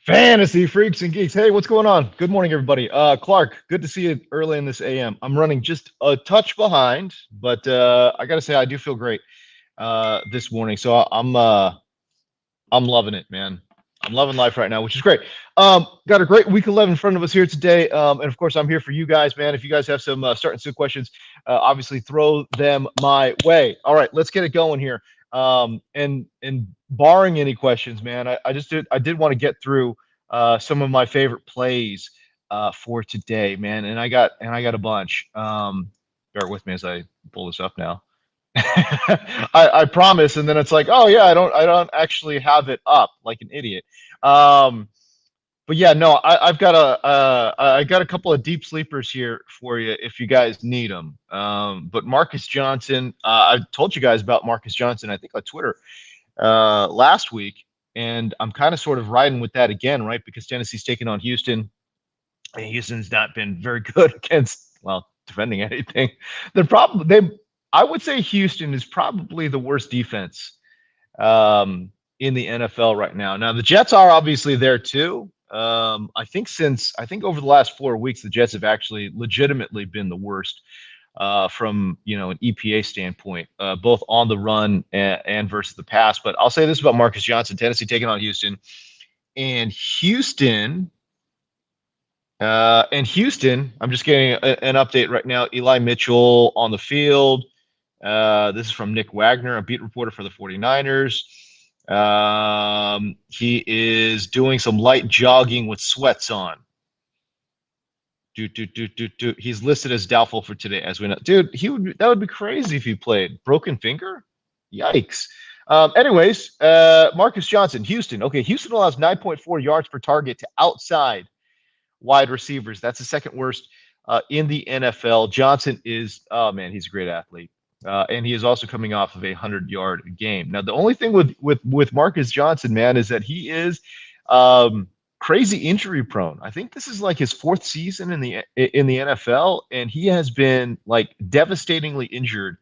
Fantasy freaks and geeks. Hey, what's going on? Good morning, everybody. Clark, good to see you early in this AM. I'm running just a touch behind, but I gotta say I do feel great this morning. So I'm loving it, man. I'm loving life right now, which is great. Got a great week 11 in front of us here today, and of course I'm here for you guys, man. If you guys have some start and sit questions, obviously throw them my way. All right, let's get it going here. And barring any questions, man, I did want to get through some of my favorite plays for today, man, and I got a bunch. Bear with me as I pull this up now. I promise, and then it's like, oh yeah, I don't actually have it up like an idiot. Um, but yeah, no, I got a couple of deep sleepers here for you if you guys need them. But Marcus Johnson, I told you guys about Marcus Johnson, I think on Twitter last week, and I'm kind of sort of riding with that again, right? Because Tennessee's taking on Houston, and Houston's not been very good against, well, defending anything. They're probably they. I would say Houston is probably the worst defense in the NFL right now. Now the Jets are obviously there too. I think over the last 4 weeks, the Jets have actually legitimately been the worst from an EPA standpoint, both on the run and versus the pass. But I'll say this about Marcus Johnson: Tennessee taking on Houston, and Houston. I'm just getting an update right now. Eli Mitchell on the field. This is from Nick Wagner, a beat reporter for the 49ers. He is doing some light jogging with sweats on. He's listed as doubtful for today, as we know. Dude, that would be crazy if he played. Broken finger? Yikes. Anyways, Marcus Johnson, Houston. Okay, Houston allows 9.4 yards per target to outside wide receivers. That's the second worst in the NFL. Johnson is, oh man, he's a great athlete. And he is also coming off of a 100-yard game. Now, the only thing with Marcus Johnson, man, is that he is crazy injury prone. I think this is like his fourth season in the NFL, and he has been like devastatingly injured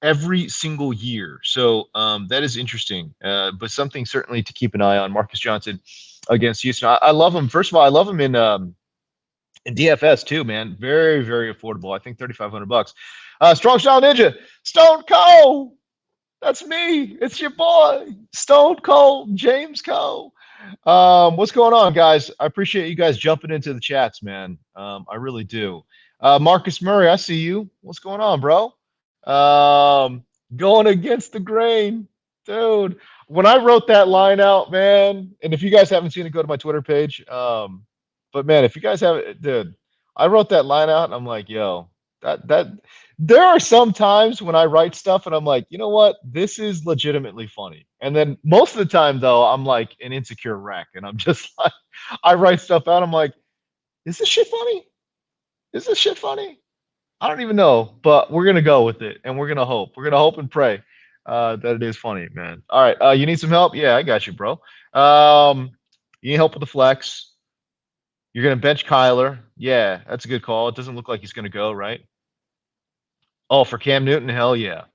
every single year. So that is interesting, but something certainly to keep an eye on. Marcus Johnson against Houston. I love him. First of all, I love him in DFS too, man. Very, very affordable. I think $3,500. Strong Style Ninja, Stone Cold. That's me. It's your boy, Stone Cold James Cole. What's going on, guys? I appreciate you guys jumping into the chats, man. I really do. Marcus Murray, I see you. What's going on, bro? Going against the grain, dude. When I wrote that line out, man, and if you guys haven't seen it, go to my Twitter page. But man, if you guys have it, dude, I wrote that line out, and I'm like, yo, that there are some times when I write stuff and I'm like, you know what? This is legitimately funny. And then most of the time though, I'm like an insecure wreck and I'm just like I write stuff out. I'm like, is this shit funny? Is this shit funny? I don't even know, but we're gonna go with it and we're gonna hope. We're gonna hope and pray that it is funny, man. All right. You need some help? Yeah, I got you, bro. You need help with the flex. You're gonna bench Kyler. Yeah, that's a good call. It doesn't look like he's gonna go, right? Oh, for Cam Newton, hell yeah.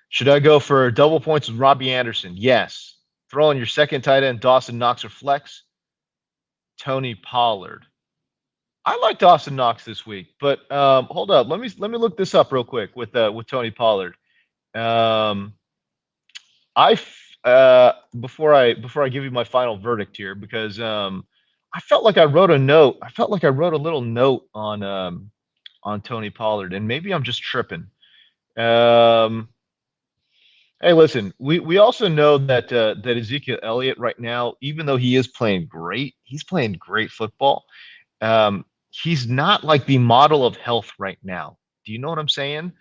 Should I go for double points with Robbie Anderson? Yes. Throw in your second tight end, Dawson Knox or flex. Tony Pollard. I like Dawson Knox this week, but hold up. Let me look this up real quick with Tony Pollard. Um, before I give you my final verdict here, because I felt like I wrote a note. I felt like I wrote a little note on Tony Pollard, and maybe I'm just tripping. Um, Hey, listen, we also know that Ezekiel Elliott right now, even though he is playing great, he's playing great football. He's not like the model of health right now. Do you know what I'm saying?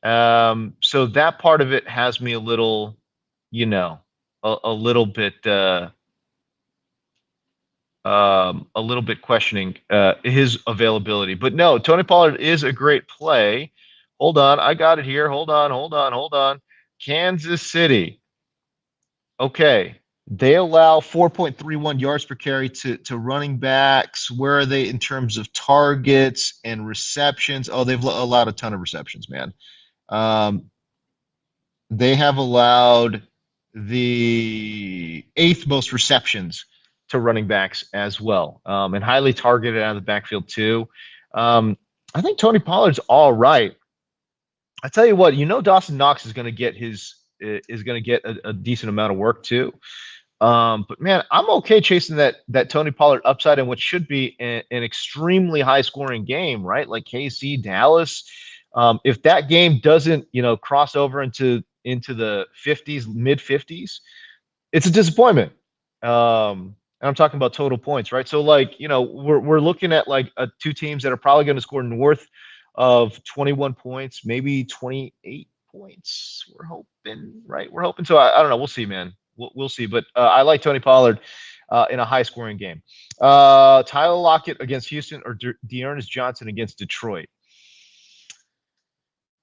So that part of it has me a little, you know, a little bit questioning his availability. But no, Tony Pollard is a great play. Hold on, I got it here. Hold on. Kansas City. Okay. They allow 4.31 yards per carry to running backs. Where are they in terms of targets and receptions? Oh, they've allowed a ton of receptions, man. Um, they have allowed the eighth most receptions to running backs as well, and highly targeted out of the backfield too. I think Tony Pollard's all right. I tell you what, Dawson Knox is going to get a decent amount of work too. But man, I'm okay chasing that Tony Pollard upside in what should be an extremely high scoring game, right? Like KC, Dallas. If that game doesn't, cross over into the 50s, mid 50s, it's a disappointment. And I'm talking about total points, right? So like, we're looking at like two teams that are probably going to score north of 21 points, maybe 28 points. We're hoping, right? We're hoping. So I don't know. We'll see, man. We'll see. But I like Tony Pollard in a high scoring game. Tyler Lockett against Houston or Dearness Johnson against Detroit.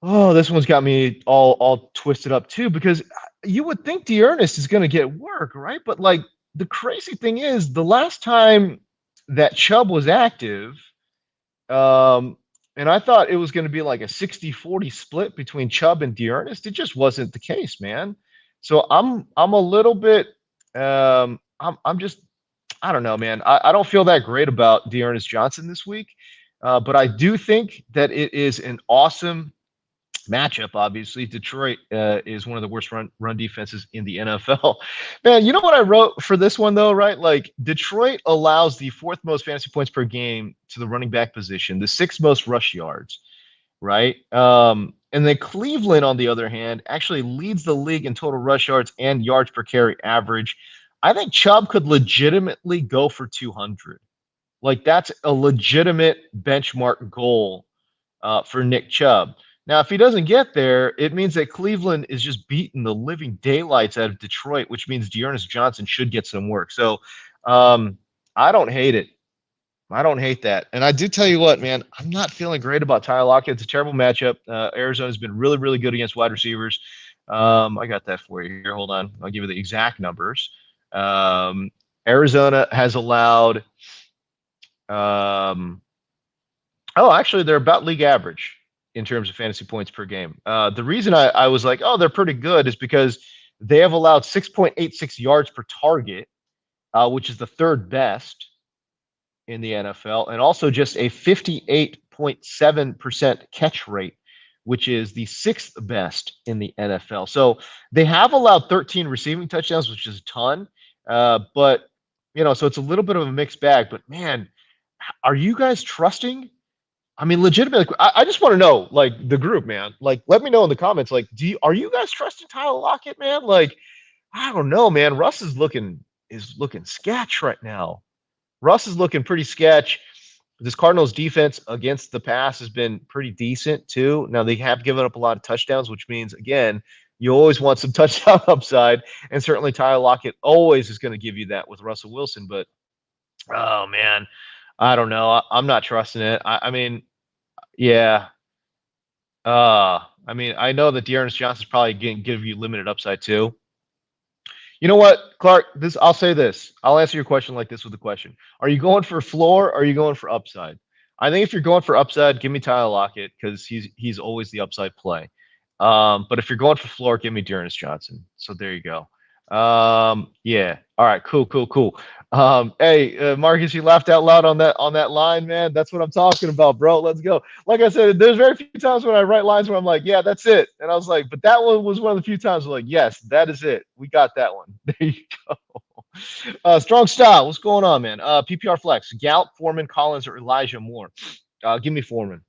Oh, this one's got me all twisted up too, because you would think Dearness is going to get work, right? But like the crazy thing is, the last time that Chubb was active, and I thought it was going to be like a 60-40 split between Chubb and Dearness. It just wasn't the case, man. So I'm a little bit I'm just, I don't know, man. I don't feel that great about Dearness Johnson this week. But I do think that it is an awesome matchup. Obviously, Detroit is one of the worst run defenses in the NFL. Man, you know what I wrote for this one though, right? Like Detroit allows the fourth most fantasy points per game to the running back position, the sixth most rush yards, right? And then Cleveland, on the other hand, actually leads the league in total rush yards and yards per carry average. I think Chubb could legitimately go for 200. Like that's a legitimate benchmark goal for Nick Chubb. Now, if he doesn't get there, it means that Cleveland is just beating the living daylights out of Detroit, which means Dearness Johnson should get some work. So I don't hate it. I don't hate that. And I do tell you what, man, I'm not feeling great about Tyler Lockett. It's a terrible matchup. Arizona's been really, really good against wide receivers. I got that for you here. Hold on. I'll give you the exact numbers. Arizona has allowed actually, they're about league average in terms of fantasy points per game. The reason I was like, oh, they're pretty good is because they have allowed 6.86 yards per target, which is the third best in the NFL, and also just a 58.7% catch rate, which is the sixth best in the NFL. So they have allowed 13 receiving touchdowns, which is a ton. But, so it's a little bit of a mixed bag. But, man, are you guys trusting? I mean, legitimately, I just want to know, like, the group, man. Like, let me know in the comments. Like, are you guys trusting Tyler Lockett, man? Like, I don't know, man. Russ is looking sketch right now. Russ is looking pretty sketch. This Cardinals defense against the pass has been pretty decent too. Now they have given up a lot of touchdowns, which means, again, you always want some touchdown upside, and certainly Tyler Lockett always is going to give you that with Russell Wilson. But oh man, I don't know. I'm not trusting it. I mean, yeah. I mean, I know that Dearness Johnson's probably going to give you limited upside too. You know what, Clark? I'll say this. I'll answer your question like this with a question. Are you going for floor or are you going for upside? I think if you're going for upside, give me Tyler Lockett because he's always the upside play. But if you're going for floor, give me Dearness Johnson. So there you go. Yeah. All right. Cool. Hey, Marcus, you laughed out loud on that line, man. That's what I'm talking about, bro. Let's go. Like I said, there's very few times when I write lines where I'm like, yeah, that's it. And I was like, but that one was one of the few times where like, yes, that is it. We got that one. There you go. Strong style. What's going on, man? PPR flex. Gallup, Foreman, Collins, or Elijah Moore. Give me Foreman.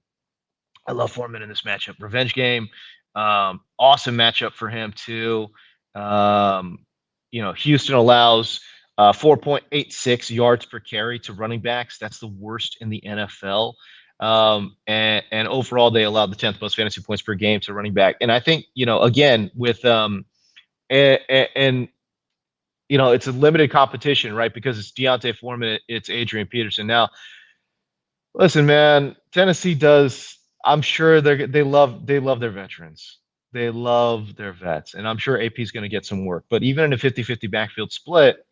I love Foreman in this matchup. Revenge game. Awesome matchup for him too. Houston allows 4.86 yards per carry to running backs. That's the worst in the NFL. And overall, they allowed the 10th most fantasy points per game to running back. And I think, again, with it's a limited competition, right? Because it's Deontay Foreman, it's Adrian Peterson. Now, listen, man, Tennessee does. I'm sure they love their veterans. They love their vets, and I'm sure AP is going to get some work. But even in a 50-50 backfield split,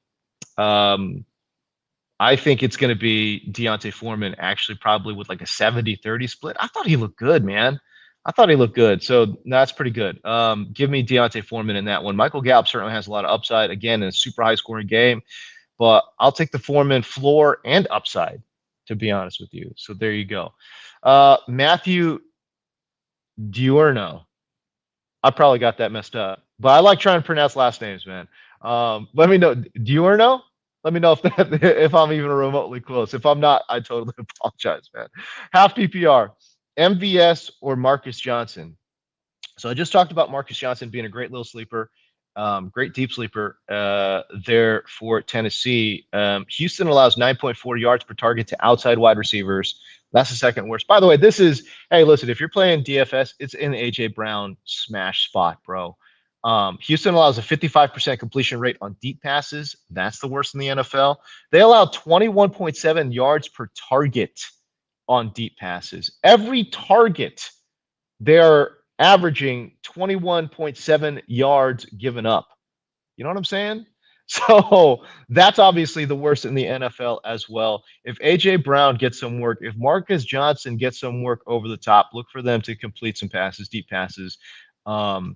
I think it's going to be Deontay Foreman actually probably with like a 70-30 split. I thought he looked good, man. I thought he looked good. So that's pretty good. Give me Deontay Foreman in that one. Michael Gallup certainly has a lot of upside, again, in a super high scoring game. but I'll take the Foreman floor and upside, to be honest with you. So there you go. Matthew Diurno. I probably got that messed up, but I like trying to pronounce last names, man. Let me know. Diurno? Let me know if that if I'm even remotely close. If I'm not, I totally apologize, man. Half PPR, MVS or Marcus Johnson. So I just talked about Marcus Johnson being a great little sleeper, great deep sleeper there for Tennessee. Houston allows 9.4 yards per target to outside wide receivers. That's the second worst. By the way, this is, hey, listen, if you're playing DFS, it's in the A.J. Brown smash spot, bro. Houston allows a 55% completion rate on deep passes. That's the worst in the NFL. They allow 21.7 yards per target on deep passes. Every target, they are averaging 21.7 yards given up. You know what I'm saying? So that's obviously the worst in the NFL as well. If AJ Brown gets some work, if Marcus Johnson gets some work over the top, look for them to complete some passes, deep passes. And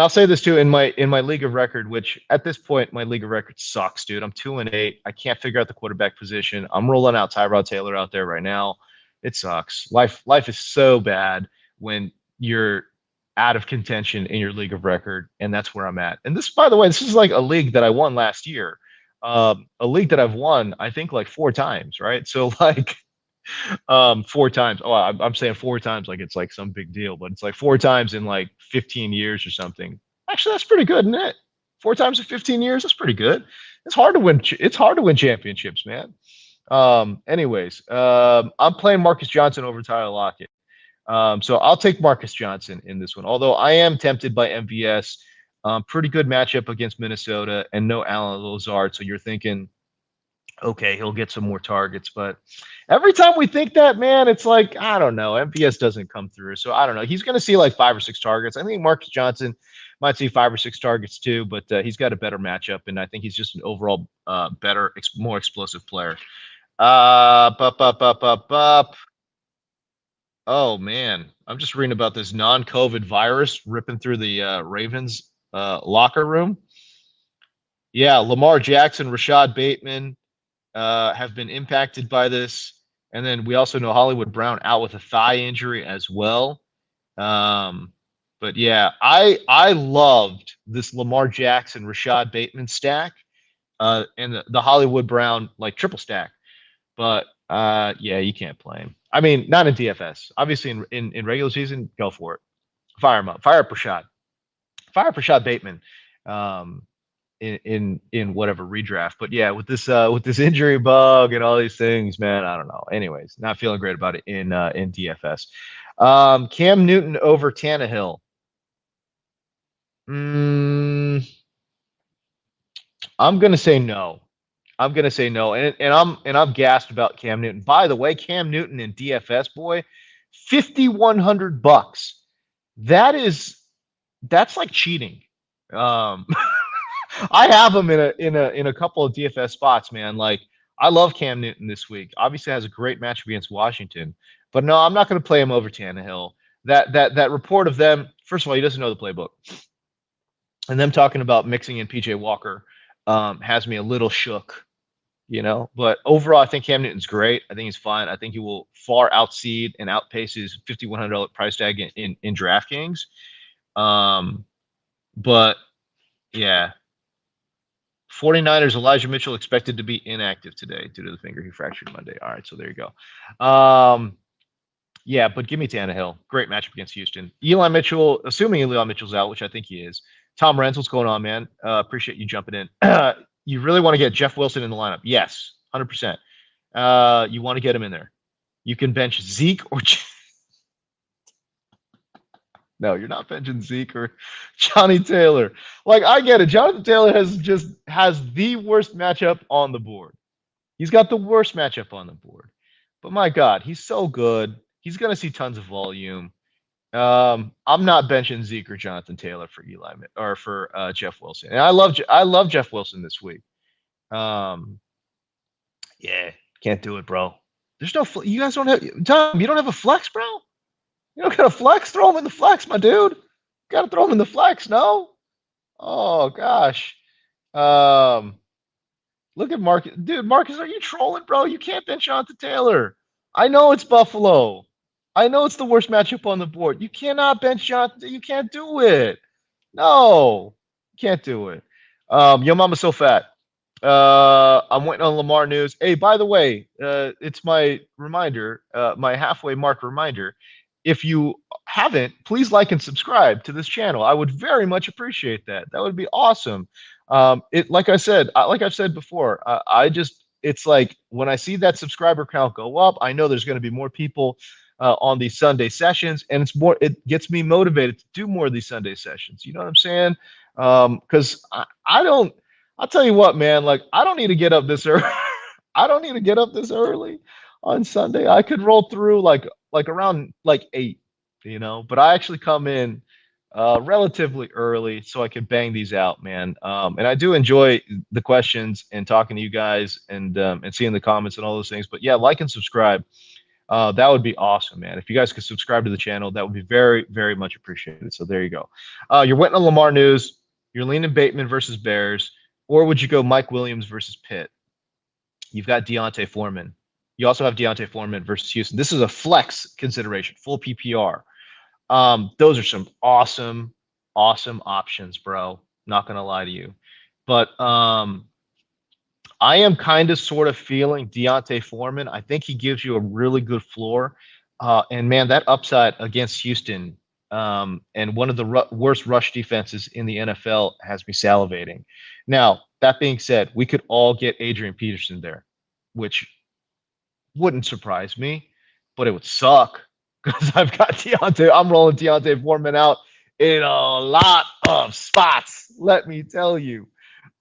I'll say this too, in my league of record, which at this point my league of record sucks, dude. I'm 2-8. I can't figure out the quarterback position. I'm rolling out Tyrod Taylor out there right now. It sucks. Life is so bad when you're out of contention in your league of record, and that's where I'm at. And this, by the way, this is like a league that I won last year, a league that I've won, I think, like 4 times, right? So like 4 times. Oh, I'm saying 4 times like it's like some big deal, but it's like 4 times in like 15 years or something. Actually, that's pretty good, isn't it? 4 times in 15 years, that's pretty good. It's hard to win. It's hard to win championships, man. Anyways, I'm playing Marcus Johnson over Tyler Lockett. So I'll take Marcus Johnson in this one, although I am tempted by MVS. Pretty good matchup against Minnesota and no Allen Lazard. So you're thinking, okay, he'll get some more targets. But every time we think that, man, it's like, I don't know. MVS doesn't come through. So I don't know. He's going to see like 5 or 6 targets. I think Marcus Johnson might see 5 or 6 targets too, but he's got a better matchup. And I think he's just an overall better, more explosive player. Oh man, I'm just reading about this non-COVID virus ripping through the Ravens locker room. Yeah, Lamar Jackson, Rashad Bateman have been impacted by this, and then we also know Hollywood Brown out with a thigh injury as well. But yeah, I loved this Lamar Jackson, Rashad Bateman stack, and the Hollywood Brown like triple stack. But yeah, you can't play him. I mean, not in DFS. Obviously, in regular season, go for it. Fire him up. Fire up Rashad. Fire up Rashad Bateman. In whatever redraft. But yeah, with this injury bug and all these things, man, I don't know. Anyways, not feeling great about it in DFS. Cam Newton over Tannehill. I'm gonna say no. I'm gonna say no, and I'm gassed about Cam Newton. By the way, Cam Newton in DFS, boy, $5,100. That's like cheating. I have him in a couple of DFS spots, man. Like I love Cam Newton this week. Obviously, has a great matchup against Washington, but no, I'm not going to play him over Tannehill. That report of them. First of all, he doesn't know the playbook, and them talking about mixing in PJ Walker has me a little shook. You know, but overall, I think Cam Newton's great. I think he's fine. I think he will far outseed and outpace his $5,100 price tag in DraftKings. But yeah, 49ers Elijah Mitchell expected to be inactive today due to the finger he fractured Monday. All right, so there you go. Yeah, but give me Tannehill. Great matchup against Houston. Eli Mitchell, assuming Eli Mitchell's out, which I think he is. Tom Renz, what's going on, man? Appreciate you jumping in. You really want to get Jeff Wilson in the lineup? Yes, 100%. You want to get him in there. You can bench Zeke or no, you're not benching Zeke or Johnny Taylor. Like I get it. Jonathan Taylor has the worst matchup on the board. He's got the worst matchup on the board. But my God, he's so good. He's gonna see tons of volume. I'm not benching Zeke or Jonathan Taylor for Eli or for Jeff Wilson. And I love Jeff Wilson this week. Yeah, can't do it, bro. There's no you guys don't have Tom. You don't have a flex, bro. You don't got a flex. Throw him in the flex, my dude. Got to throw him in the flex. No. Oh gosh. Look at Marcus. Dude, Marcus, are you trolling, bro? You can't bench Jonathan Taylor. I know it's Buffalo. I know it's the worst matchup on the board. You cannot bench Jonathan. You can't do it. No, you can't do it. Yo, mama's so fat. I'm waiting on Lamar news. Hey, by the way, it's my reminder, my halfway mark reminder. If you haven't, please like and subscribe to this channel. I would very much appreciate that. That would be awesome. It like I said, like I've said before, I just it's like when I see that subscriber count go up, I know there's going to be more people on these Sunday sessions, and it's more. It gets me motivated to do more of these Sunday sessions. You know what I'm saying? Because I don't. I'll tell you what, man. Like I don't need to get up this early. I don't need to get up this early on Sunday. I could roll through like around like 8, But I actually come in relatively early so I can bang these out, man. And I do enjoy the questions and talking to you guys and seeing the comments and all those things. But yeah, like and subscribe. That would be awesome, man. If you guys could subscribe to the channel, that would be very, very much appreciated. So there you go. You're waiting on Lamar news. You're leaning Bateman versus Bears, or would you go Mike Williams versus Pitt? You've got Deontay Foreman. You also have Deontay Foreman versus Houston. This is a flex consideration, full PPR. Those are some awesome, awesome options, bro. Not gonna lie to you, but I am kind of sort of feeling Deontay Foreman. I think he gives you a really good floor. And man, that upside against Houston and one of the worst rush defenses in the NFL has me salivating. Now, that being said, we could all get Adrian Peterson there, which wouldn't surprise me, but it would suck because I've got Deontay. I'm rolling Deontay Foreman out in a lot of spots, let me tell you.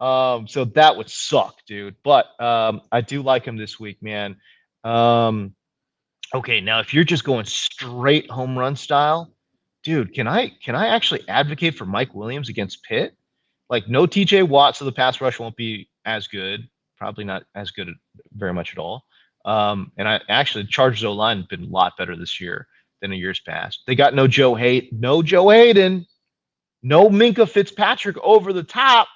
So that would suck, dude. But I do like him this week, man. Okay, now if you're just going straight home run style, dude, can I actually advocate for Mike Williams against Pitt? Like no TJ Watt, so the pass rush won't be as good. Probably not as good very much at all. And I actually Chargers O line has been a lot better this year than in years past. They got no Joe Hayden, no Minka Fitzpatrick over the top.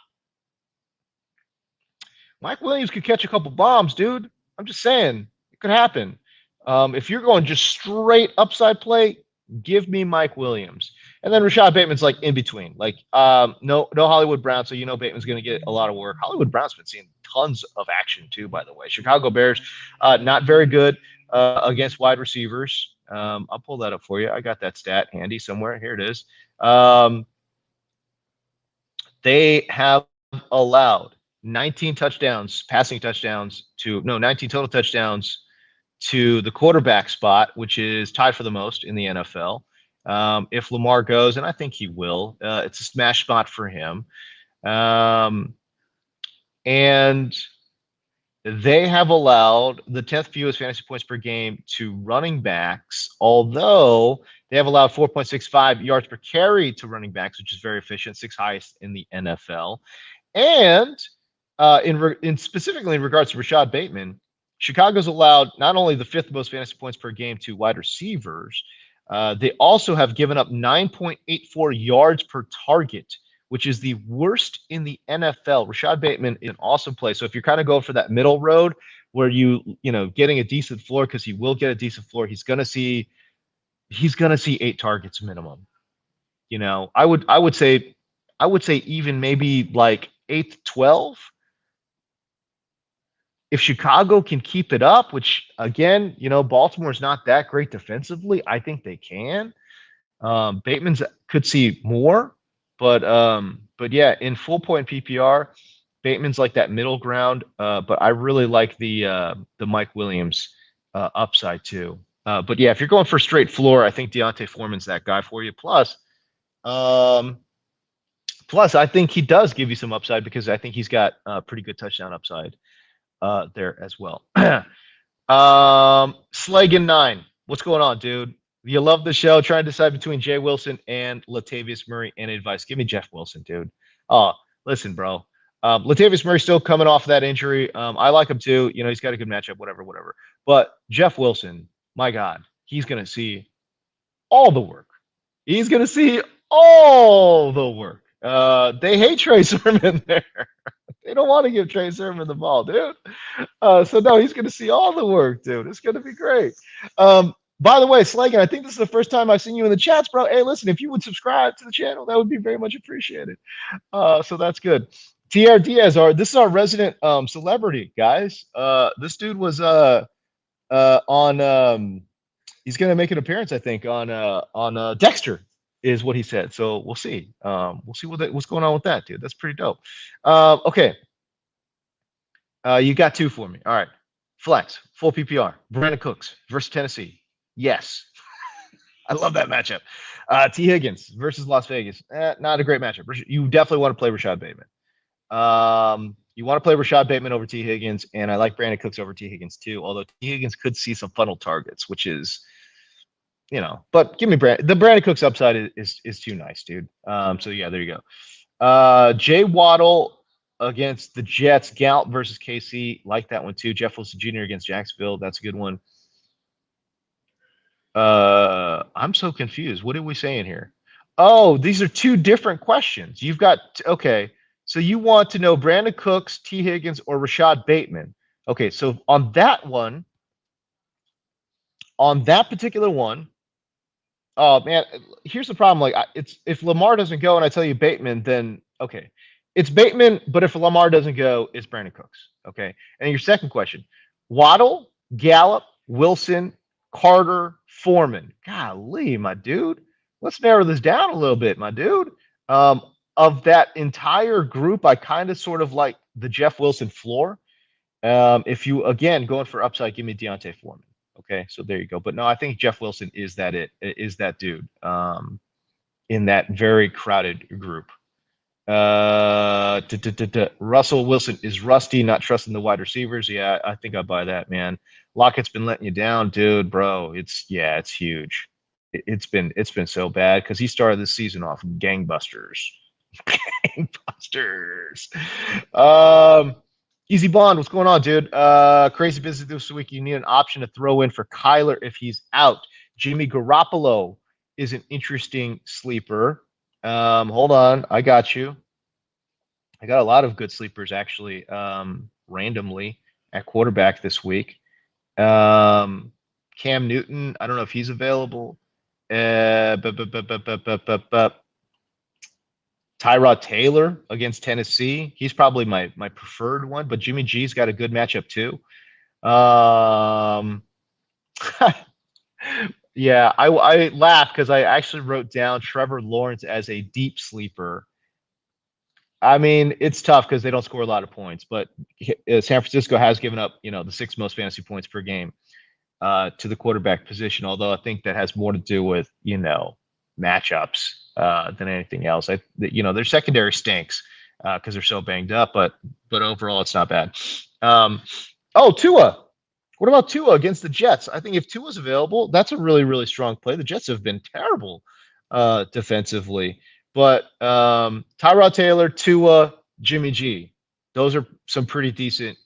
Mike Williams could catch a couple bombs, dude. I'm just saying it could happen. If you're going just straight upside play, give me Mike Williams. And then Rashad Bateman's like in between. Like no Hollywood Brown, so you know Bateman's going to get a lot of work. Hollywood Brown's been seeing tons of action too, by the way. Chicago Bears, not very good against wide receivers. I'll pull that up for you. I got that stat handy somewhere. Here it is. They have allowed 19 touchdowns, passing touchdowns 19 total touchdowns to the quarterback spot, which is tied for the most in the NFL. If Lamar goes, and I think he will, it's a smash spot for him. And they have allowed the 10th fewest fantasy points per game to running backs, although they have allowed 4.65 yards per carry to running backs, which is very efficient, 6th highest in the NFL. And in specifically in regards to Rashad Bateman, Chicago's allowed not only the 5th most fantasy points per game to wide receivers, they also have given up 9.84 yards per target, which is the worst in the NFL. Rashad Bateman is an awesome play. So if you're kind of going for that middle road where getting a decent floor, because he will get a decent floor, he's gonna see 8 targets minimum. I would say even maybe like 8 to 12. If Chicago can keep it up, which again, Baltimore's not that great defensively, I think they can. Bateman's could see more, but yeah, in full point PPR, Bateman's like that middle ground. But I really like the Mike Williams upside too. But yeah, if you're going for straight floor, I think Deontay Foreman's that guy for you. Plus, I think he does give you some upside because I think he's got pretty good touchdown upside there as well. Slagan9, what's going on, dude? You love the show. Trying to decide between Jay Wilson and Latavius Murray. Any advice? Give me Jeff Wilson, dude. Oh, listen, bro. Latavius Murray still coming off that injury. I like him too. He's got a good matchup, whatever. But Jeff Wilson, my God, he's going to see all the work. He's going to see all the work. They hate Trey Sermon there. They don't want to give Trey Sermon the ball, dude. So no, he's going to see all the work, dude. It's going to be great. By the way, Slagan, I think this is the first time I've seen you in the chats, bro. Hey, listen, if you would subscribe to the channel, that would be very much appreciated. So that's good. TR Diaz, this is our resident celebrity, guys. This dude was on he's going to make an appearance, I think, on Dexter, is what he said. So we'll see. We'll see what's going on with that, dude. That's pretty dope. Okay. You got two for me. All right. Flex, full PPR. Brandon Cooks versus Tennessee. Yes. I love that matchup. T. Higgins versus Las Vegas. Not a great matchup. You definitely want to play Rashad Bateman. You want to play Rashad Bateman over T. Higgins, and I like Brandon Cooks over T. Higgins too, although T. Higgins could see some funnel targets, which is, but give me the Brandon Cooks upside is too nice, dude. So yeah, there you go. Jay Waddle against the Jets. Gallup versus KC. Like that one too. Jeff Wilson Jr. against Jacksonville. That's a good one. I'm so confused. What are we saying here? Oh, these are two different questions. You've got, okay. So you want to know Brandon Cooks, T. Higgins, or Rashad Bateman. Okay, so on that particular one, oh man, here's the problem. Like, if Lamar doesn't go and I tell you Bateman, then okay, it's Bateman. But if Lamar doesn't go, it's Brandon Cooks. Okay. And your second question: Waddle, Gallup, Wilson, Carter, Foreman. Golly, my dude. Let's narrow this down a little bit, my dude. Of that entire group, I kind of sort of like the Jeff Wilson floor. If you again going for upside, give me Deontay Foreman. Okay, so there you go. But no, I think Jeff Wilson is that dude in that very crowded group. Russell Wilson is rusty, not trusting the wide receivers. Yeah, I think I buy that, man. Lockett's been letting you down, dude, bro. It's huge. It's been so bad because he started this season off gangbusters. Gangbusters. Easy Bond, what's going on, dude? Crazy busy this week. You need an option to throw in for Kyler if he's out. Jimmy Garoppolo is an interesting sleeper. Hold on, I got you. I got a lot of good sleepers actually, randomly at quarterback this week. Cam Newton, I don't know if he's available. Tyrod Taylor against Tennessee. He's probably my preferred one, but Jimmy G's got a good matchup too. Yeah, I laughed because I actually wrote down Trevor Lawrence as a deep sleeper. I mean, it's tough because they don't score a lot of points, but San Francisco has given up, the 6th most fantasy points per game to the quarterback position. Although I think that has more to do with, matchups than anything else. Their secondary stinks because they're so banged up, but overall it's not bad. Tua. What about Tua against the Jets? I think if Tua's available, that's a really, really strong play. The Jets have been terrible defensively. But Tyrod Taylor, Tua, Jimmy G, those are some pretty decent,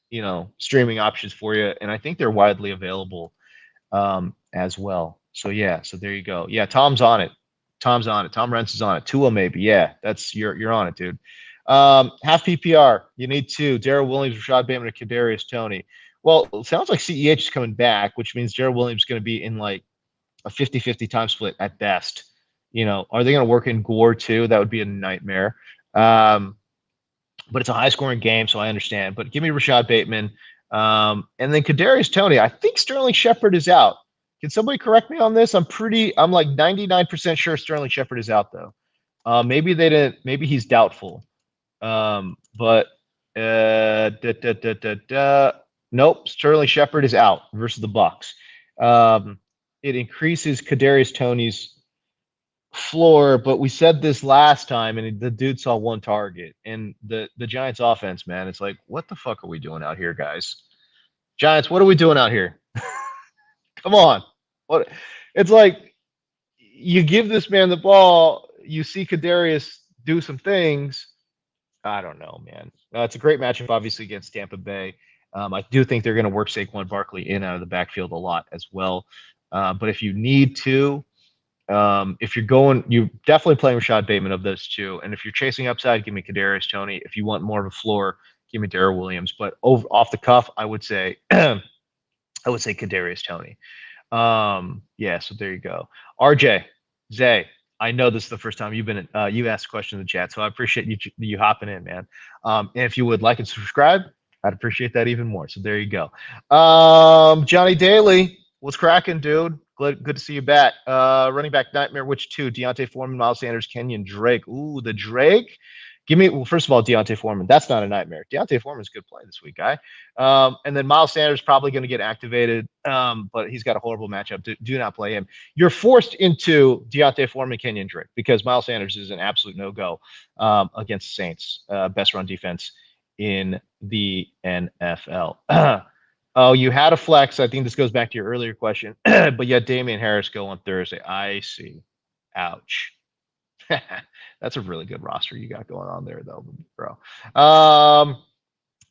streaming options for you. And I think they're widely available as well. So, yeah, so there you go. Yeah, Tom's on it. Tom Rentz is on it. Tua maybe. Yeah, you're on it, dude. Half PPR. You need two. Darrell Williams, Rashad Bateman, and Kadarius Toney. Well, it sounds like CEH is coming back, which means Darrell Williams is going to be in like a 50-50 time split at best. Are they going to work in Gore too? That would be a nightmare. But it's a high-scoring game, so I understand. But give me Rashad Bateman. And then Kadarius Toney. I think Sterling Shepard is out. Can somebody correct me on this? I'm like 99% sure Sterling Shepard is out though. Maybe they didn't. Maybe he's doubtful. But nope. Sterling Shepard is out versus the Bucs. It increases Kadarius Toney's floor, but we said this last time, and the dude saw one target. And the Giants offense, man, it's like, what the fuck are we doing out here, guys? Giants, what are we doing out here? Come on. What? It's like you give this man the ball, you see Kadarius do some things. I don't know, man. It's a great matchup, obviously, against Tampa Bay. I do think they're going to work Saquon Barkley in out of the backfield a lot as well. But if you need to, if you're definitely playing Rashad Bateman of those two. And if you're chasing upside, give me Kadarius Toney. If you want more of a floor, give me Darrell Williams. But off the cuff, I would say I would say Kadarius Toney. Yeah, so there you go. RJ, Zay, I know this is the first time you asked a question in the chat, so I appreciate you hopping in, man. And if you would like and subscribe, I'd appreciate that even more. So there you go. Johnny Daly, what's cracking, dude? Good to see you back. Running back nightmare, which two? Deontay Foreman, Miles Sanders, Kenyon Drake. Ooh, the Drake. Well, first of all, Deontay Foreman. That's not a nightmare. Deontay Foreman's a good play this week, guy. And then Miles Sanders probably going to get activated, but he's got a horrible matchup. Do not play him. You're forced into Deontay Foreman, Kenyon Drake, because Miles Sanders is an absolute no-go against Saints, best run defense in the NFL. Oh, you had a flex. I think this goes back to your earlier question, but yet Damian Harris go on Thursday. I see. Ouch. That's a really good roster you got going on there, though, bro.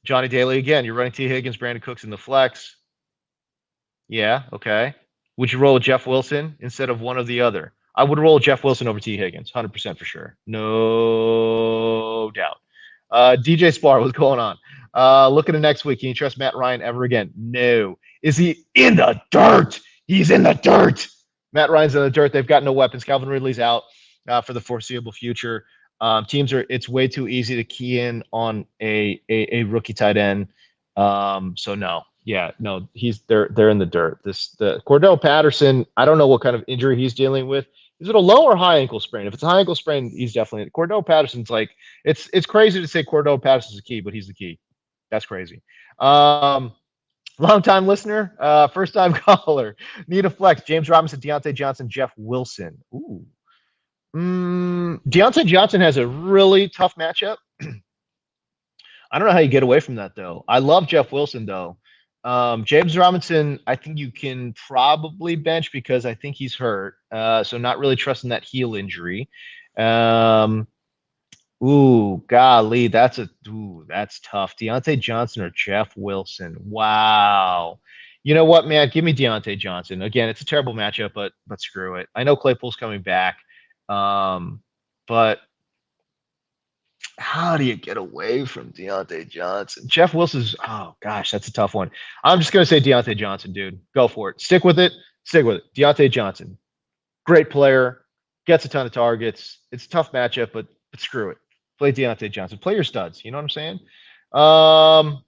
Johnny Daly again. You're running T. Higgins, Brandon Cooks in the flex. Yeah, okay. Would you roll Jeff Wilson instead of one or the other? I would roll Jeff Wilson over T. Higgins, 100% for sure. No doubt. DJ Spar, what's going on? Looking at next week, can you trust Matt Ryan ever again? No. Is he in the dirt? He's in the dirt. Matt Ryan's in the dirt. They've got no weapons. Calvin Ridley's out for the foreseeable future. It's way too easy to key in on a rookie tight end. So no. Yeah, no, they're in the dirt. The Cordell Patterson, I don't know what kind of injury he's dealing with. Is it a low or high ankle sprain? If it's a high ankle sprain, he's definitely Cordell Patterson's like it's crazy to say Cordell Patterson's the key, but he's the key. That's crazy. Long time listener, first time caller. Need a flex. James Robinson, Deontay Johnson, Jeff Wilson. Ooh. Deontay Johnson has a really tough matchup. I don't know how you get away from that though. I love Jeff Wilson though. James Robinson, I think you can probably bench because I think he's hurt. So not really trusting that heel injury. Golly, that's tough. Deontay Johnson or Jeff Wilson. Wow. You know what, man? Give me Deontay Johnson. Again, it's a terrible matchup, but screw it. I know Claypool's coming back. But how do you get away from Deontay Johnson? Jeff Wilson's, oh gosh, that's a tough one. I'm just going to say Deontay Johnson, dude. Go for it. Stick with it. Deontay Johnson. Great player. Gets a ton of targets. It's a tough matchup, but screw it. Play Deontay Johnson. Play your studs. You know what I'm saying? All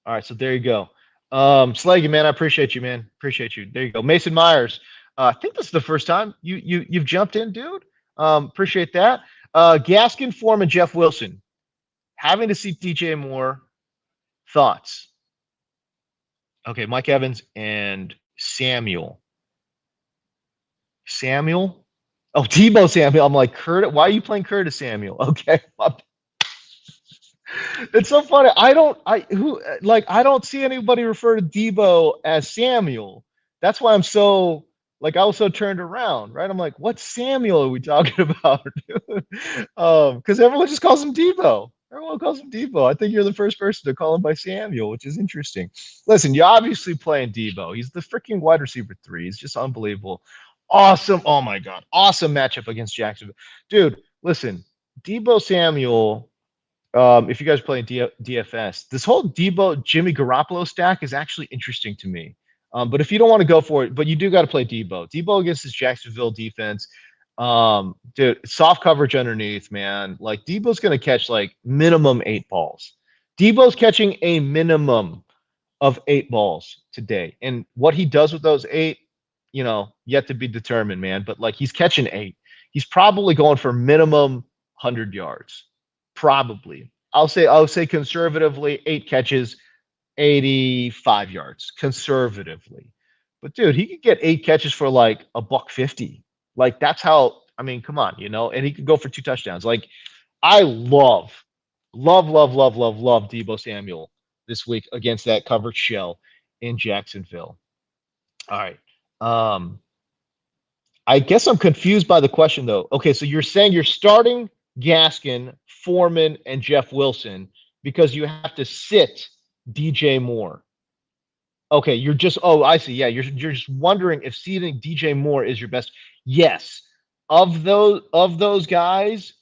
right, so there you go. Slaggy, man, I appreciate you, man. Appreciate you. There you go. Mason Myers. I think this is the first time you've jumped in, dude. Appreciate that. Gaskin, Foreman, Jeff Wilson. Having to see DJ Moore. Thoughts? Okay, Mike Evans and Samuel. Samuel? Oh, Debo Samuel. I'm like, Curtis. Why are you playing Curtis Samuel? Okay. It's so funny. I don't see anybody refer to Debo as Samuel. That's why I'm so I was so turned around, right? I'm like, what Samuel are we talking about? Because everyone just calls him Debo. Everyone calls him Debo. I think you're the first person to call him by Samuel, which is interesting. Listen, you're obviously playing Debo. He's the freaking wide receiver 3. He's just unbelievable. Awesome. Oh my God. Awesome matchup against Jacksonville. Dude, listen, Debo Samuel. If you guys are playing DFS, this whole Debo Jimmy Garoppolo stack is actually interesting to me. But if you don't want to go for it, but you do got to play Debo. Debo against this Jacksonville defense, dude, soft coverage underneath, man. Like Debo's going to catch like minimum 8 balls. Debo's catching a minimum of 8 balls today, and what he does with those 8, yet to be determined, man. But like he's catching 8. He's probably going for minimum 100 yards. Probably. I'll say conservatively 8 catches, 85 yards conservatively. But dude, he could get 8 catches for like $150. Like that's how, I mean, come on, and he could go for 2 touchdowns. Like I love Debo Samuel this week against that coverage shell in Jacksonville. All right. I guess I'm confused by the question though. Okay, so you're saying you're starting Gaskin, Foreman, and Jeff Wilson because you have to sit DJ Moore. Okay, you're just I see. Yeah, you're just wondering if seating DJ Moore is your best. Yes. Of those guys,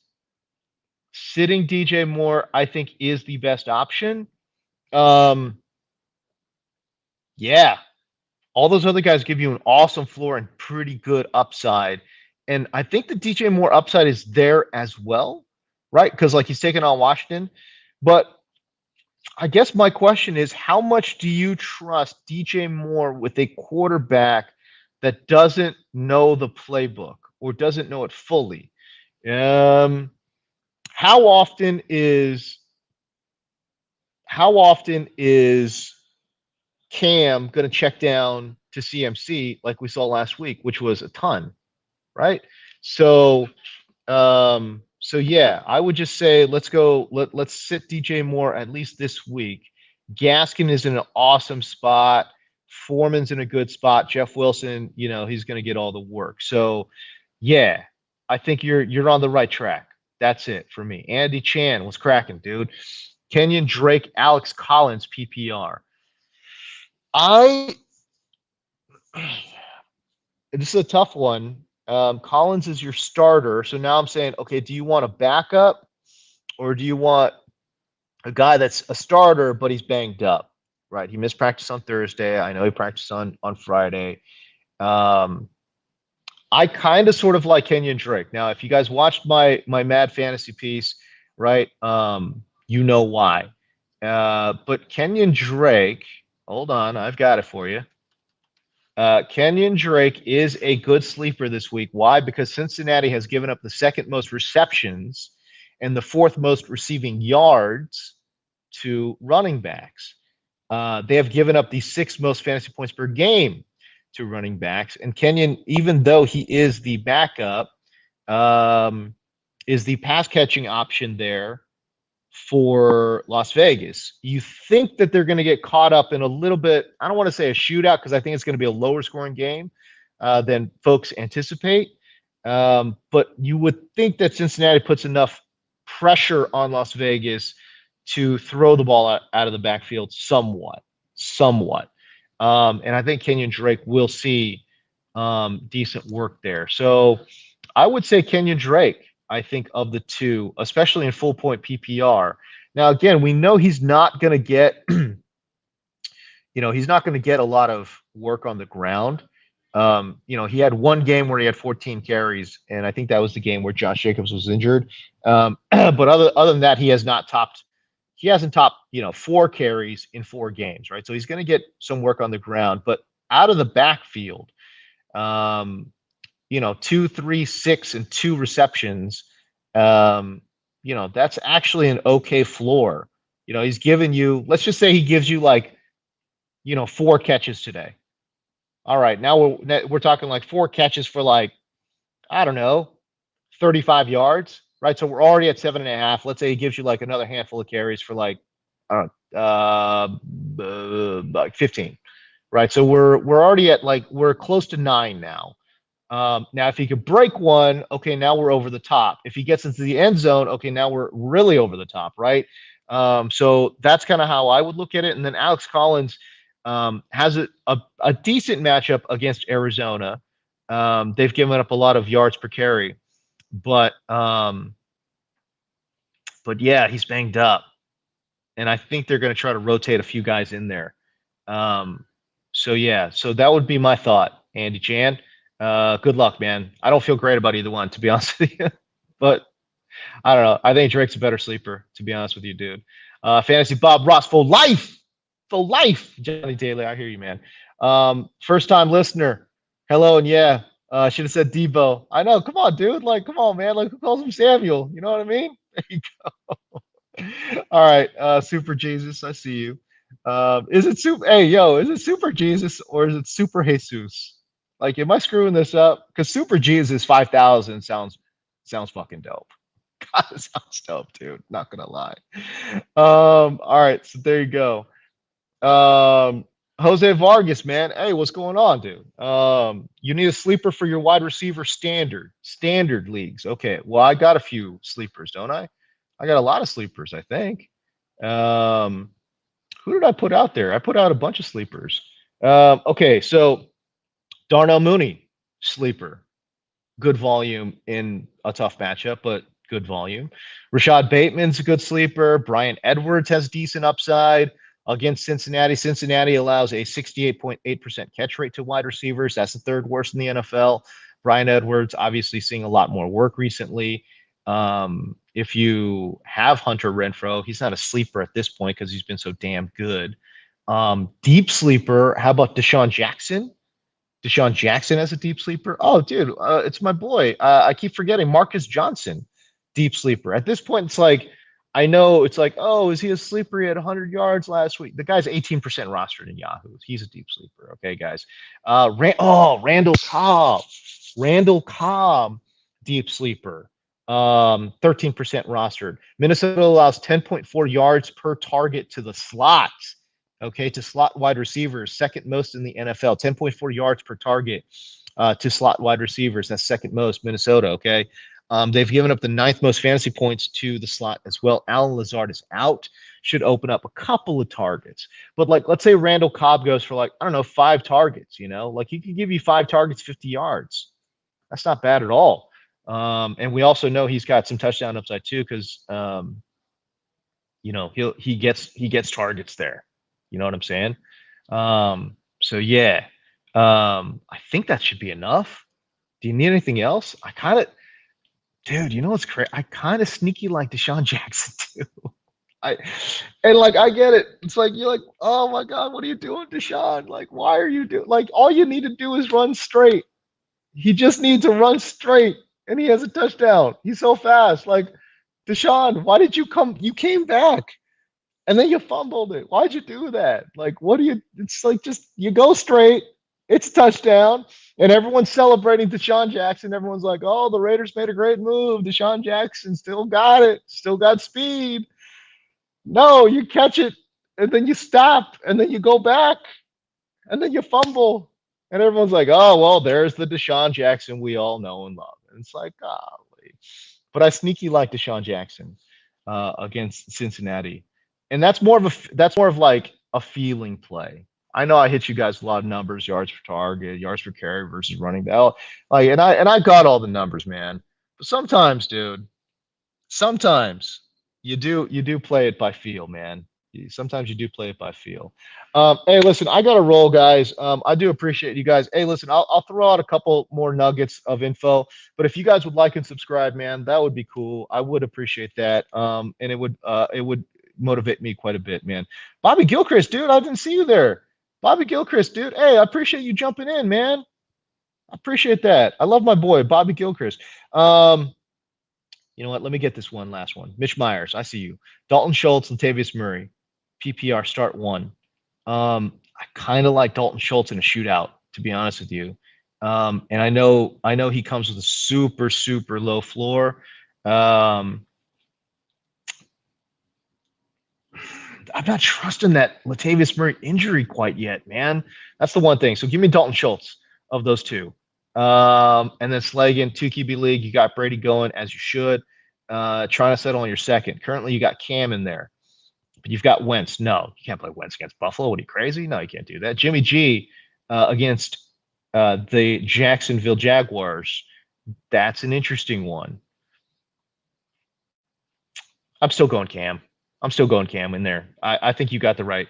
Sitting DJ Moore, I think, is the best option. Um, yeah, all those other guys give you an awesome floor and pretty good upside. And I think the DJ Moore upside is there as well, right? Because like he's taking on Washington. But I guess my question is, how much do you trust DJ Moore with a quarterback that doesn't know the playbook or doesn't know it fully? Um, how often is how often is Cam going to check down to CMC like we saw last week, which was a ton, right? So, so yeah, I would just say let's go. Let's sit DJ Moore at least this week. Gaskin is in an awesome spot. Foreman's in a good spot. Jeff Wilson, he's going to get all the work. So, yeah, I think you're on the right track. That's it for me. Andy Chan was cracking, dude. Kenyon Drake, Alex Collins, PPR. I This is a tough one. Collins is your starter, so now I'm saying, okay, do you want a backup or do you want a guy that's a starter but he's banged up? Right? He missed practice on Thursday. I know he practiced on Friday. I kind of sort of like Kenyon Drake. Now, if you guys watched my Mad Fantasy piece, right? You know why. But Kenyon Drake, hold on, I've got it for you. Kenyon Drake is a good sleeper this week. Why? Because Cincinnati has given up the second most receptions and the fourth most receiving yards to running backs. They have given up the sixth most fantasy points per game to running backs. And Kenyon, even though he is the backup, is the pass catching option there for Las Vegas. You think that they're going to get caught up in a little bit, I don't want to say a shootout because I think it's going to be a lower scoring game than folks anticipate. But you would think that Cincinnati puts enough pressure on Las Vegas to throw the ball out of the backfield somewhat. And I think Kenyon Drake will see decent work there. So I would say Kenyon Drake, I think, of the two, especially in full point PPR. Now, again, we know he's not going to get, he's not going to get a lot of work on the ground. He had one game where he had 14 carries, and I think that was the game where Josh Jacobs was injured. But other than that, he hasn't topped, 4 carries in 4 games, right? So he's going to get some work on the ground, but out of the backfield, 2, 3, 6, and 2 receptions. That's actually an okay floor. He's giving you, let's just say he gives you 4 catches today. All right, now we're talking 4 catches for I don't know, 35 yards, right? So we're already at 7.5. Let's say he gives you another handful of carries for I don't know, 15, right? So we're already at we're close to 9 now. Now, if he could break one, okay, now we're over the top. If he gets into the end zone, okay, now we're really over the top, right? So that's kind of how I would look at it. And then Alex Collins has a decent matchup against Arizona. They've given up a lot of yards per carry, but yeah, he's banged up, and I think they're going to try to rotate a few guys in there. So yeah, so that would be my thought, Andy Chan. Good luck, man. I don't feel great about either one, to be honest with you. But I don't know. I think Drake's a better sleeper, to be honest with you, dude. Fantasy Bob Ross for life. For life. Johnny Daly, I hear you, man. First time listener. Hello, and yeah. Should have said Debo. I know. Come on, dude. Come on, man. Who calls him Samuel? You know what I mean? There you go. All right. Super Jesus, I see you. Is it super? Hey, yo, is it Super Jesus or is it Super Jesus? Am I screwing this up? Because Super Jesus 5,000 sounds fucking dope. God, it sounds dope, dude. Not gonna lie. All right, so there you go. Jose Vargas, man. Hey, what's going on, dude? You need a sleeper for your wide receiver standard leagues. Okay, well, I got a few sleepers, don't I? I got a lot of sleepers, I think. Who did I put out there? I put out a bunch of sleepers. Okay, so Darnell Mooney, sleeper. Good volume in a tough matchup, but good volume. Rashad Bateman's a good sleeper. Brian Edwards has decent upside against Cincinnati. Cincinnati allows a 68.8% catch rate to wide receivers. That's the third worst in the NFL. Brian Edwards obviously seeing a lot more work recently. If you have Hunter Renfrow, he's not a sleeper at this point because he's been so damn good. Deep sleeper, how about Deshaun Jackson? Deshaun Jackson as a deep sleeper. Oh, dude, it's my boy. I keep forgetting Marcus Johnson, deep sleeper. At this point, it's like I know it's like, oh, is he a sleeper? He had 100 yards last week. The guy's 18% rostered in Yahoo. He's a deep sleeper. Okay, guys. Randall Cobb. Randall Cobb, deep sleeper. 13% rostered. Minnesota allows 10.4 yards per target to the slot. Okay, to slot wide receivers, second most in the NFL, 10.4 yards per target to slot wide receivers. That's second most, Minnesota. Okay, they've given up the ninth most fantasy points to the slot as well. Alan Lazard is out, should open up a couple of targets. But like, let's say Randall Cobb goes for like, I don't know, 5 targets, like he could give you 5 targets, 50 yards. That's not bad at all. And we also know he's got some touchdown upside too, because he gets targets there. You know what I'm saying? So yeah, I think that should be enough. Do you need anything else? Dude, you know what's crazy? I kind of sneaky like Deshaun Jackson too. I get it. It's like you're like, oh my God, what are you doing, Deshaun? Like, why are you doing? Like, all you need to do is run straight. He just needs to run straight, and he has a touchdown. He's so fast. Like, Deshaun, why did you come? You came back. And then you fumbled it. Why'd you do that? Like, what do you? It's like just you go straight. It's touchdown, and everyone's celebrating Deshaun Jackson. Everyone's like, "Oh, the Raiders made a great move. Deshaun Jackson still got it. Still got speed." No, you catch it, and then you stop, and then you go back, and then you fumble, and everyone's like, "Oh, well, there's the Deshaun Jackson we all know and love." And it's like, golly. But I sneaky like Deshaun Jackson against Cincinnati. And that's more of like a feeling play. I know I hit you guys a lot of numbers, yards per target, yards per carry versus running back. Like, and I got all the numbers, man. But sometimes, dude, sometimes you do play it by feel, man. Sometimes you do play it by feel. Hey, listen, I got to roll, guys. I do appreciate you guys. Hey, listen, I'll throw out a couple more nuggets of info, but if you guys would like and subscribe, man, that would be cool. I would appreciate that. And it would motivate me quite a bit, man. Bobby Gilchrist, dude, I didn't see you there. Bobby Gilchrist, dude. Hey, I appreciate you jumping in, man. I appreciate that. I love my boy, Bobby Gilchrist. You know what? Let me get this last one. Mitch Myers, I see you. Dalton Schultz and Tavius Murray. PPR start 1. I kind of like Dalton Schultz in a shootout, to be honest with you. And I know he comes with a super, super low floor. I'm not trusting that Latavius Murray injury quite yet, man. That's the one thing. So give me Dalton Schultz of those two. And then Slagan, 2 QB league. You got Brady going as you should. Trying to settle on your second. Currently, you got Cam in there. But you've got Wentz. No, you can't play Wentz against Buffalo. What are you, crazy? No, you can't do that. Jimmy G against the Jacksonville Jaguars. That's an interesting one. I'm still going Cam. In there. I think you got the right.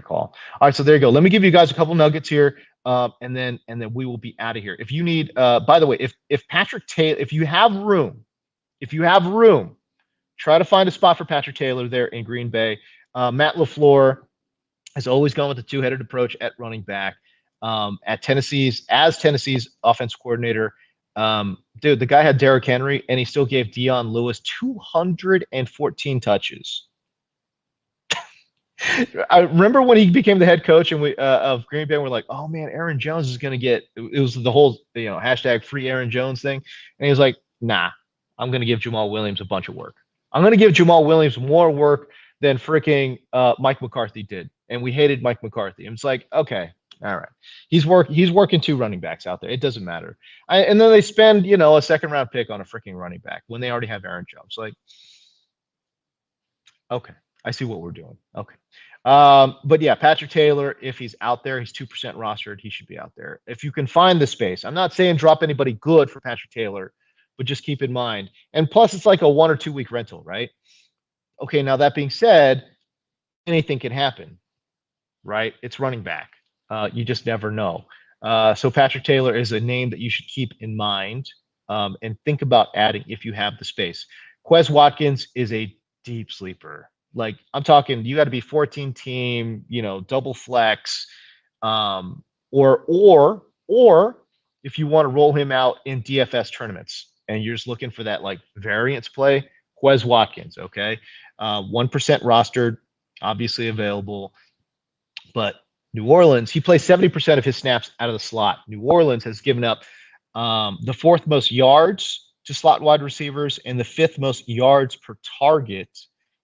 Call. All right, so there you go. Let me give you guys a couple nuggets here, and then we will be out of here. If you need, by the way, if Patrick Taylor, if you have room, try to find a spot for Patrick Taylor there in Green Bay. Matt LaFleur has always gone with the 2-headed approach at running back. At Tennessee's offensive coordinator, dude, the guy had Derrick Henry, and he still gave Dion Lewis 214 touches. I remember when he became the head coach and of Green Bay, and we're like, oh man, Aaron Jones is going to get, it was the whole, hashtag free Aaron Jones thing. And he was like, nah, I'm going to give Jamal Williams a bunch of work. I'm going to give Jamal Williams more work than freaking Mike McCarthy did. And we hated Mike McCarthy. And it's like, okay, all right. He's working 2 running backs out there. It doesn't matter. And then they spend, a second round pick on a freaking running back when they already have Aaron Jones. Like, okay, I see what we're doing. Okay. But yeah, Patrick Taylor, if he's out there, he's 2% rostered. He should be out there. If you can find the space, I'm not saying drop anybody good for Patrick Taylor, but just keep in mind. And plus, it's like a 1 or 2 week rental, right? Okay, now that being said, anything can happen, right? It's running back. You just never know. So Patrick Taylor is a name that you should keep in mind and think about adding if you have the space. Quez Watkins is a deep sleeper. Like I'm talking, you got to be 14 team, double flex, or if you want to roll him out in DFS tournaments and you're just looking for that like variance play, Quez Watkins, okay, 1% rostered, obviously available, but New Orleans, he plays 70% of his snaps out of the slot. New Orleans has given up the fourth most yards to slot wide receivers and the fifth most yards per target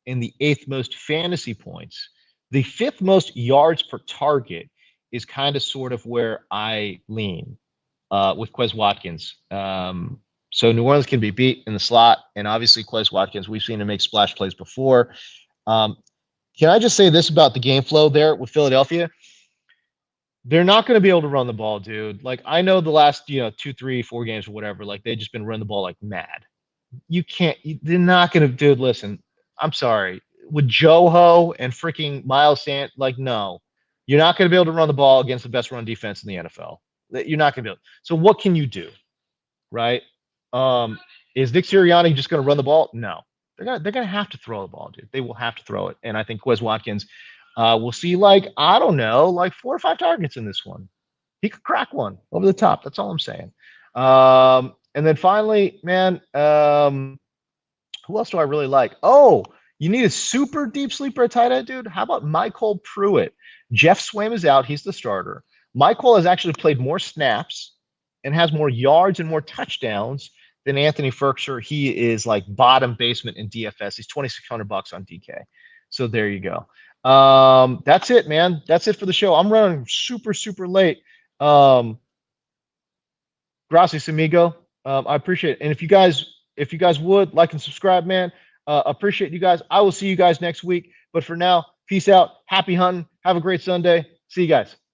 and the eighth most fantasy points. The fifth most yards per target is kind of sort of where I lean with Quez Watkins. So New Orleans can be beat in the slot, and obviously Quez Watkins, we've seen him make splash plays before. Can I just say this about the game flow there with Philadelphia? They're not going to be able to run the ball, dude. Like I know the last, 2, 3, 4 games or whatever, like they've just been running the ball like mad. You can't. They're not going to, dude. Listen, I'm sorry. With Joho and freaking Miles Sand, like no, you're not going to be able to run the ball against the best run defense in the NFL. You're not going to be able. So what can you do, right? Is Nick Sirianni just going to run the ball? No, they're gonna have to throw the ball, dude. They will have to throw it, and I think Quez Watkins will see like I don't know, like 4 or 5 targets in this one. He could crack one over the top. That's all I'm saying. And then finally, man, who else do I really like? Oh, you need a super deep sleeper at tight end, dude. How about Michael Pruitt? Jeff Swaim is out. He's the starter. Michael has actually played more snaps and has more yards and more touchdowns than Anthony Ferkser. He is like bottom basement in DFS. He's $2,600 on DK. So there you go. That's it, man. That's it for the show. I'm running super, super late. Gracias, amigo. I appreciate it. And if you guys would like and subscribe, man, appreciate you guys. I will see you guys next week. But for now, peace out. Happy hunting. Have a great Sunday. See you guys.